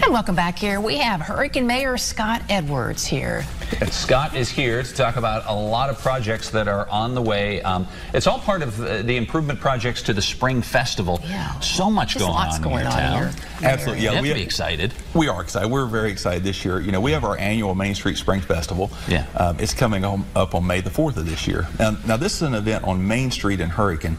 And welcome back here. We have Hurricane Mayor Scott Edwards here. And Scott is here to talk about a lot of projects that are on the way. It's all part of the improvement projects to the Spring Festival. Yeah. So much going on in your town. Absolutely. Yeah, we have to be excited. We are excited. We're very excited this year. You know, we have our annual Main Street Spring Festival. Yeah. It's coming up on May the 4th of this year. Now this is an event on Main Street in Hurricane.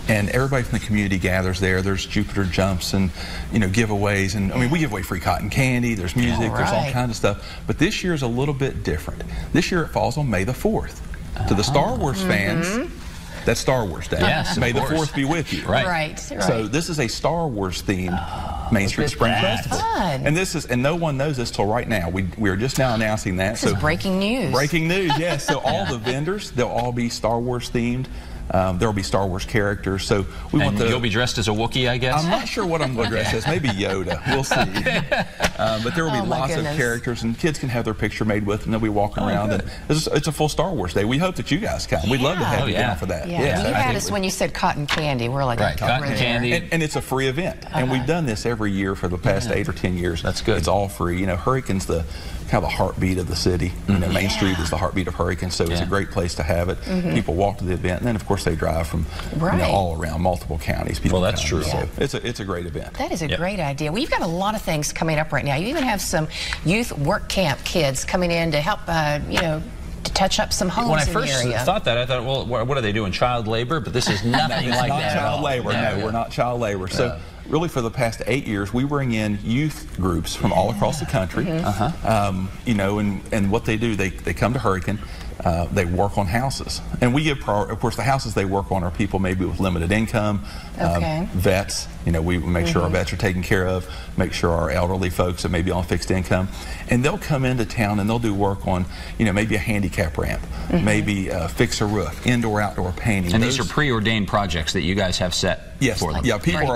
And everybody from the community gathers there. There's Jupiter jumps and, you know, giveaways. And I mean, we give away free cotton candy. There's music. There's all kinds of stuff. But this year is a little bit different. This year it falls on May the 4th. To the Star Wars fans, that's Star Wars Day. Yes, May the 4th be with you. Right. So this is a Star Wars themed Main Street Spring Festival. Fun. And no one knows this till right now. We are just now announcing that. This is breaking news. Breaking news, yes. So all the vendors, they'll all be Star Wars themed. There will be Star Wars characters, so you'll be dressed as a Wookiee, I guess? I'm not sure what I'm going to dress as. Maybe Yoda. We'll see. But there will be lots of characters, and kids can have their picture made with them. They'll be walking around, and it's a full Star Wars day. We hope that you guys come. We'd love to have you down for that. Yeah. You had us when you said cotton candy. We're like, cotton candy. And it's a free event. And we've done this every year for the past 8 or 10 years. That's good. It's all free. You know, Hurricane's kind of the heartbeat of the city. You know, Main Street is the heartbeat of Hurricane, so it's a great place to have it. People walk to the event, and then of course they drive from you know, all around multiple counties. People that's true. So it's a great event. That is a great idea. Well, you've got a lot of things coming up right now. You even have some youth work camp kids coming in to help, you know, to touch up some homes in the area. When I first thought that, I thought, well, what are they doing, child labor? But this is nothing like that. Not child labor. No, we're not child labor. So really, for the past 8 years, we bring in youth groups from all across the country. You know, and what they do, they come to Hurricane. They work on houses, and we give of course the houses they work on are people maybe with limited income, vets. You know, we make sure our vets are taken care of, make sure our elderly folks that may be on fixed income, and they'll come into town and they'll do work on, you know, maybe a handicap ramp, maybe fix a roof, indoor outdoor painting. And these are preordained projects that you guys have set for them. Yeah, people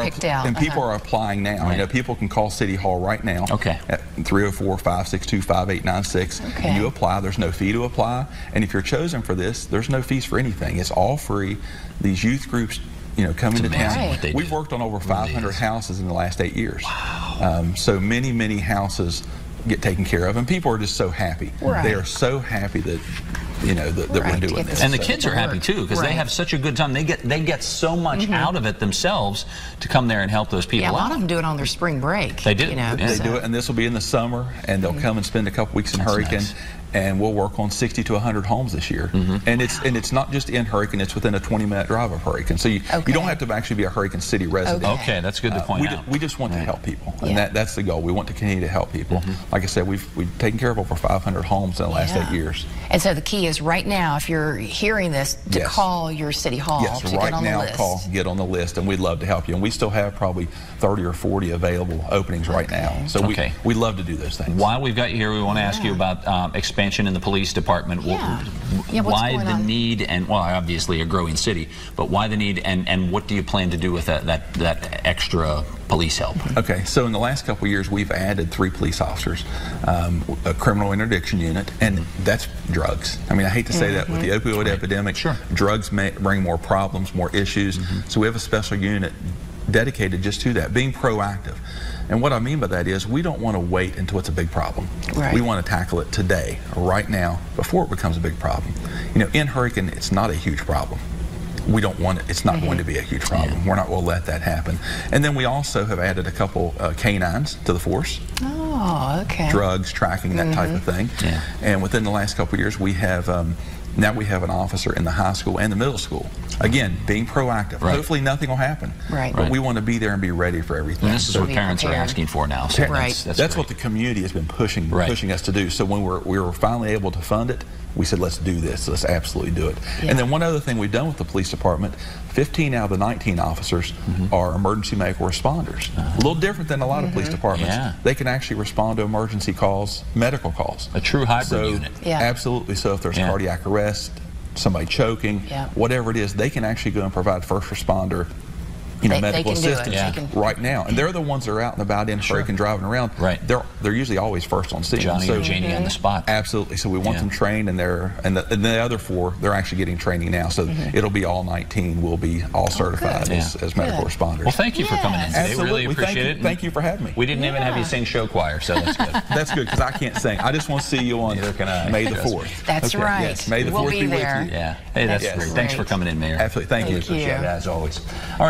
are applying now. You know, people can call City Hall right now at 304-562-5896, and you apply. There's no fee to apply, and if you're chosen for this, there's no fees for anything. It's all free. These youth groups, you know, come into town. We've worked on over 500 houses in the last 8 years. Wow. So many houses get taken care of, and people are just so happy. They are so happy that, you know, that we're doing this. And the kids are happy too, because they have such a good time. They get so much out of it themselves to come there and help those people out. A lot of them do it on their spring break. They do. You know, they do it, and this will be in the summer, and they'll come and spend a couple weeks in Hurricane. And we'll work on 60 to 100 homes this year, and it's not just in Hurricane; it's within a 20-minute drive of Hurricane. So you don't have to actually be a Hurricane City resident. Okay, that's good to point out. We just want to help people, and that's the goal. We want to continue to help people. Like I said, we've taken care of over 500 homes in the last 8 years. And so the key is right now, if you're hearing this, to call your City Hall to get on the list. Call, get on the list, and we'd love to help you. And we still have probably 30 or 40 available openings right now. So we love to do those things. While we've got you here, we want to ask you about expansion in the police department. Why the need, and well, obviously a growing city, but why the need, and what do you plan to do with that extra police help? Okay, so in the last couple of years, we've added 3 police officers, a criminal interdiction unit, and that's drugs. I mean, I hate to say that with the opioid epidemic, drugs may bring more problems, more issues. So we have a special unit dedicated just to that, being proactive. And what I mean by that is we don't want to wait until it's a big problem. We want to tackle it today, right now, before it becomes a big problem. You know, in Hurricane, it's not a huge problem. We don't want it. It's not going to be a huge problem. We're not going to let that happen. And then we also have added a couple canines to the force. Oh, okay. Drugs, tracking, that type of thing. And within the last couple of years, we have now we have an officer in the high school and the middle school. Again, being proactive. Hopefully nothing will happen. But we want to be there and be ready for everything. And this is what parents are asking for now. So that's what the community has been pushing us to do. So when we were finally able to fund it, we said, let's do this. Let's absolutely do it. And then one other thing we've done with the police department, 15 out of the 19 officers are emergency medical responders. A little different than a lot of police departments. They can actually respond to emergency calls, medical calls. A true hybrid unit. Absolutely. So if there's cardiac arrest, somebody choking, whatever it is, they can actually go and provide first responder medical assistance right now. And they're the ones that are out and about in break and driving around. Right. They're usually always first on scene. Johnny and Janie on the spot. Absolutely. So we want them trained, and the other 4, they're actually getting training now. So it'll be all 19 will be all certified as medical responders. Well, thank you for coming in today. Absolutely. Really appreciate it. Thank you for having me. We didn't even have you sing show choir, so that's good. That's good, because I can't sing. I just want to see you on May the 4th. That's right. Yes, May the 4th be with you. Yeah. Hey, that's great. Thanks for coming in, Mayor. Absolutely. Thank you. Appreciate it, as always. All right.